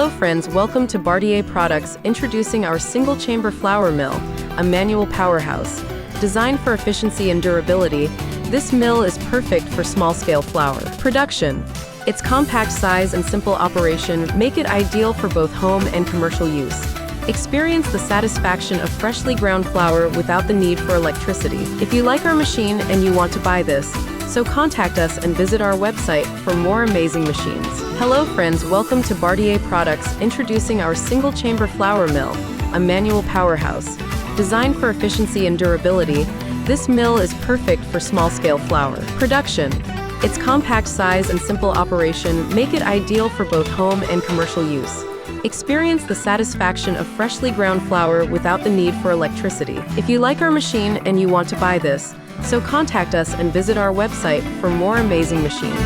Hello friends, welcome to Bhartiye Products, introducing our single-chamber flour mill, a manual powerhouse. Designed for efficiency and durability, this mill is perfect for small-scale flour production. Its compact size and simple operation make it ideal for both home and commercial use. Experience the satisfaction of freshly ground flour without the need for electricity. If you like our machine and you want to buy this, so contact us and visit our website for more amazing machines. Hello friends, welcome to Bhartiye Products, introducing our single-chamber flour mill, a manual powerhouse. Designed for efficiency and durability, this mill is perfect for small-scale flour production. Its compact size and simple operation make it ideal for both home and commercial use. Experience the satisfaction of freshly ground flour without the need for electricity. If you like our machine and you want to buy this, so contact us and visit our website for more amazing machines.